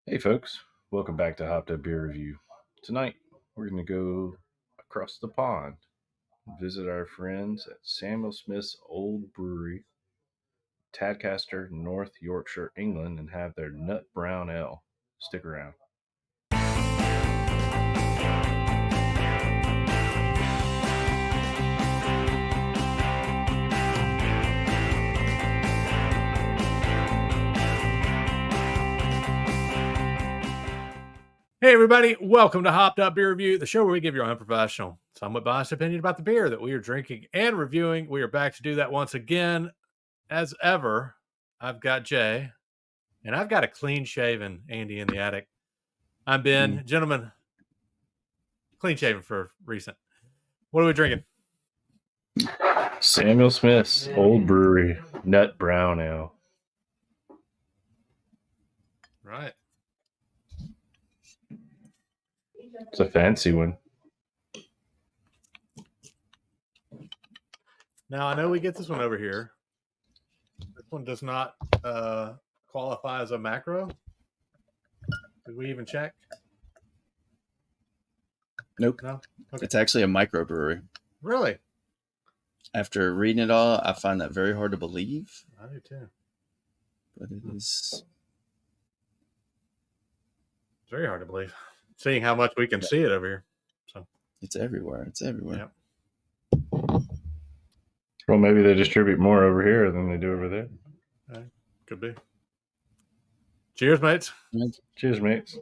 Hey folks, welcome back to HUBR Review. Tonight we're going to go across the pond and visit our friends at Samuel Smith's Old Brewery, Tadcaster, North Yorkshire, England, and have their Nut Brown Ale. Stick around. Hey everybody, welcome to Hopped Up Beer Review, the show where we give your unprofessional, somewhat biased opinion about the beer that we are drinking and reviewing. We are back to do that once again. As ever, I've got Jay, and I've got a clean-shaven Andy in the attic. I'm Ben. Gentlemen, clean-shaven for recent. What are we drinking? Samuel Smith's Old Brewery, Nut Brown Ale. Right. It's a fancy one. Now, I know we get this one over here. This one does not qualify as a macro. Did we even check? Nope. No? Okay. It's actually a microbrewery. Really? After reading it all, I find that very hard to believe. I do too. But it is. It's very hard to believe, seeing how much we can see it over here. So it's everywhere. It's everywhere. Yep. Well, maybe they distribute more over here than they do over there. Could be. Cheers, mates. Cheers, mates.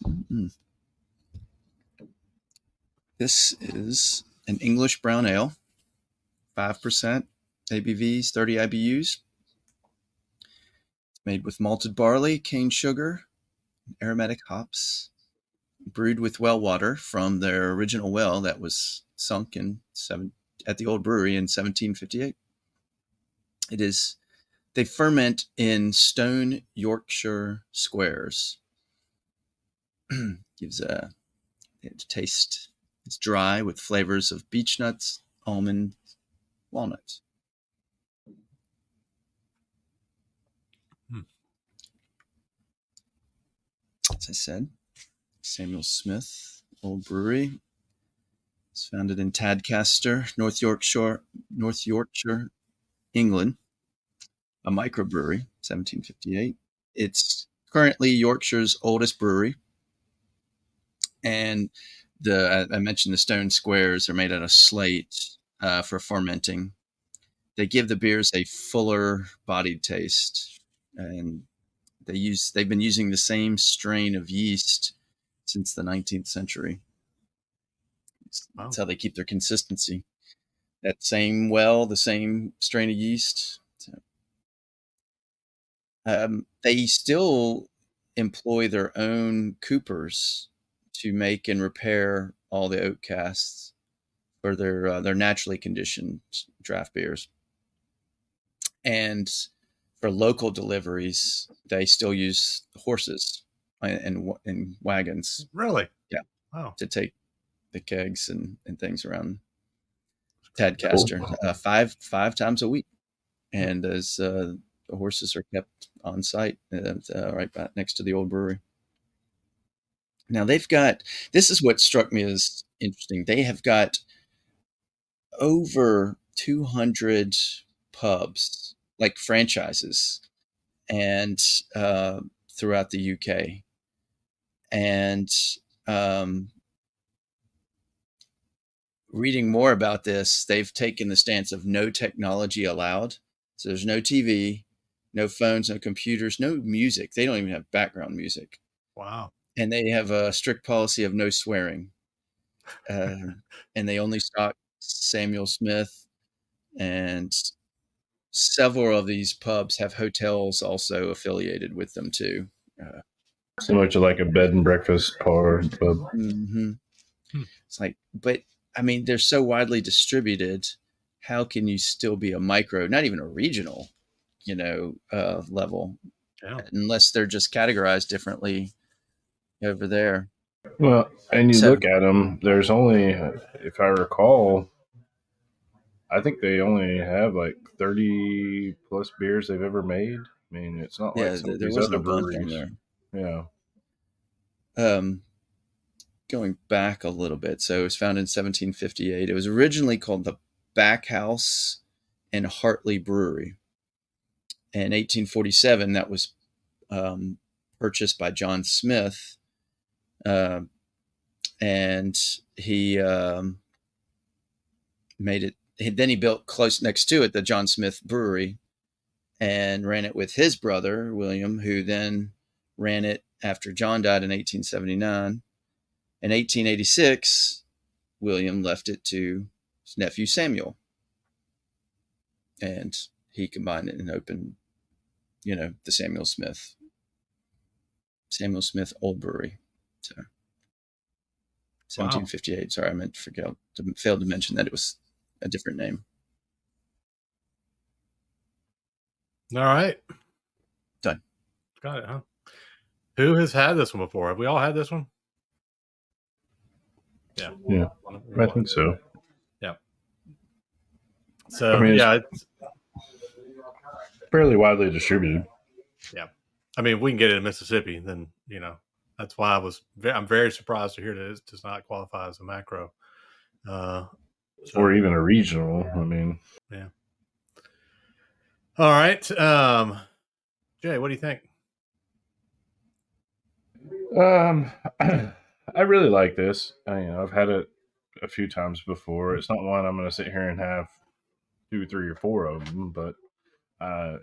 Mm-mm. This is an English brown ale, 5% ABVs, 30 IBUs. It's made with malted barley, cane sugar, aromatic hops, brewed with well water from their original well that was sunk at the old brewery in 1758. They ferment in stone Yorkshire squares. Gives a taste. It's dry with flavors of beech nuts, almond, walnuts. As I said, Samuel Smith Old Brewery. It's founded in Tadcaster, North Yorkshire, England. A microbrewery, 1758. It's currently Yorkshire's oldest brewery. And I mentioned the stone squares are made out of slate for fermenting. They give the beers a fuller bodied taste, and they've been using the same strain of yeast since the 19th century. Wow. That's how they keep their consistency. That same well, the same strain of yeast. They still employ their own coopers to make and repair all the oak casts for their naturally conditioned draft beers. And for local deliveries, they still use horses and wagons. Really? Yeah. Wow. To take the kegs and things around Tadcaster. Cool. Five times a week. And as the horses are kept on site right back next to the old brewery. Now this is what struck me as interesting. They have got over 200 pubs, like franchises, and throughout the UK. And reading more about this, they've taken the stance of no technology allowed. So there's no TV, no phones, no computers, no music. They don't even have background music. Wow. And they have a strict policy of no swearing. And they only stock Samuel Smith, and several of these pubs have hotels also affiliated with them too. Similar to like a bed and breakfast bar pub. Mm-hmm. It's like, but I mean, they're so widely distributed. How can you still be a micro, not even a regional, level, unless they're just categorized differently over there? Well, and you So look at them, there's only, if I recall, I think they only have like 30 plus beers they've ever made. I mean, it's not like yeah, some of there these wasn't other a bunch on breweries. there. Yeah. Um, Going back a little bit, so it was founded in 1758. It was originally called the Backhouse and Hartley Brewery. In 1847, that was purchased by John Smith, uh, and he made it. Then he built close next to it the John Smith Brewery and ran it with his brother William, who then ran it after John died in 1879. In 1886, William left it to his nephew Samuel, and he combined it and opened, the Samuel Smith Old Brewery. So Wow. 1758. Sorry, I meant to failed to mention that it was a different name. All right. Done. Got it, huh? Who has had this one before? Have we all had this one? Yeah. Yeah. I think so. Yeah. I So mean, it's yeah, fairly widely distributed. yeah. I mean, we can get it in Mississippi, then that's why I'm very surprised to hear that it does not qualify as a macro. Uh, Or so even a regional. I mean, yeah. All right, Jay, what do you think? I really like this. I've had it a few times before. It's not one I'm going to sit here and have two, three, or four of them, but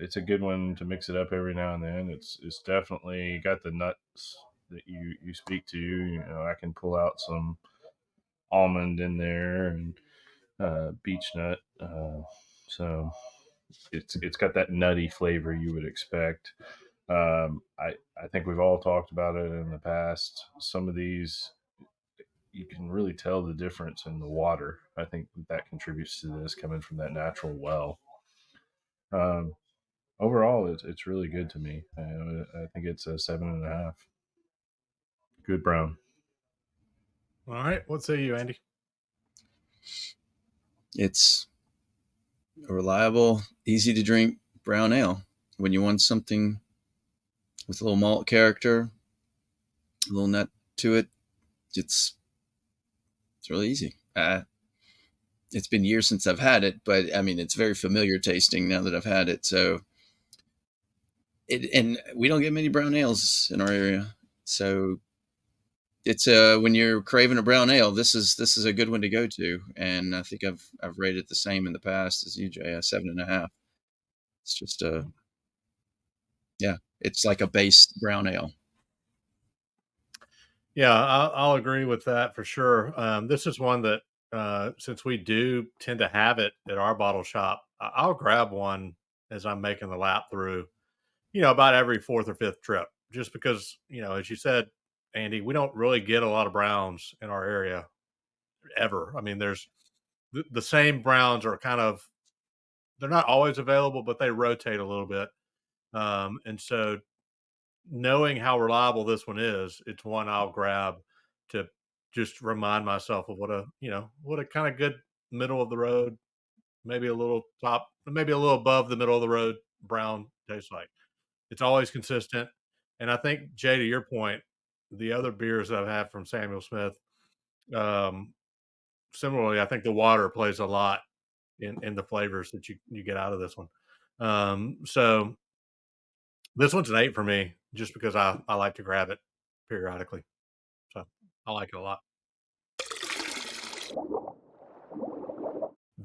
it's a good one to mix it up every now and then. It's definitely got the nuts that you speak to. I can pull out some almond in there and beech nut. So it's got that nutty flavor you would expect. I think we've all talked about it in the past. Some of these you can really tell the difference in the water. I think that contributes to this coming from that natural well. Um, Overall, it's really good to me. I think it's a 7.5. Good brown. All right, what say you, Andy? It's a reliable, easy to drink brown ale. When you want something with a little malt character, a little nut to it, it's really easy. It's been years since I've had it, but I mean, it's very familiar tasting now that I've had it. So, and we don't get many brown ales in our area, so it's when you're craving a brown ale, this is a good one to go to. And I think I've rated the same in the past as you, Jay, a 7.5. It's just yeah, it's like a base brown ale. Yeah, I'll agree with that for sure. This is one that, since we do tend to have it at our bottle shop, I'll grab one as I'm making the lap through, about every fourth or fifth trip, just because, as you said, Andy, we don't really get a lot of browns in our area ever. I mean, there's the same browns are they're not always available, but they rotate a little bit. And so knowing how reliable this one is, it's one I'll grab to just remind myself of what a kind of good middle of the road, maybe a little above the middle of the road brown tastes like. It's always consistent. And I think, Jay, to your point, the other beers that I've had from Samuel Smith, um, similarly, I think the water plays a lot in the flavors that you get out of this one. So this one's an 8 for me, just because I like to grab it periodically. So I like it a lot.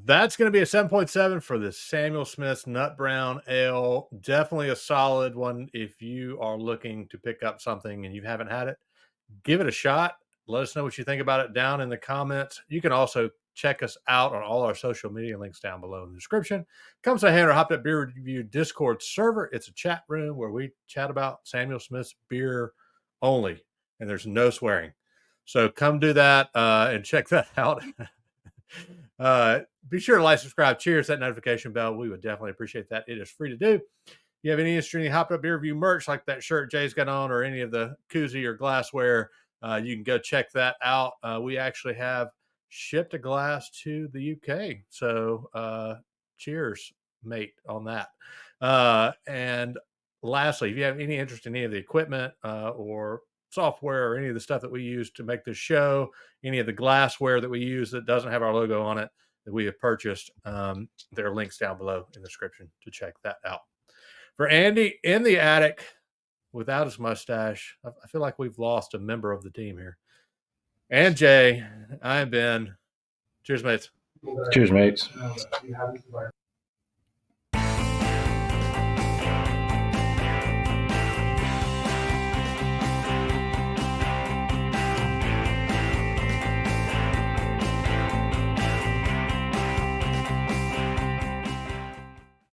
That's going to be a 7.7 for the Samuel Smith's Nut Brown Ale. Definitely a solid one if you are looking to pick up something and you haven't had it. Give it a shot. Let us know what you think about it down in the comments. You can also check us out on all our social media links down below in the description. Come say hey on our Hopped Up Beer Review Discord server. It's a chat room where we chat about Samuel Smith's beer only, and there's no swearing. So come do that and check that out. Be sure to like, subscribe, cheers, that notification bell. We would definitely appreciate that. It is free to do. You have any interest in any Hopped Up Beer Review merch like that shirt Jay's got on or any of the koozie or glassware, You can go check that out. We actually have shipped a glass to the UK. So cheers, mate, on that. And lastly, if you have any interest in any of the equipment or software or any of the stuff that we use to make this show, any of the glassware that we use that doesn't have our logo on it that we have purchased, there are links down below in the description to check that out. For Andy in the attic without his mustache, I feel like we've lost a member of the team here. And Jay, I'm Ben. Cheers, mates. Cheers, mates.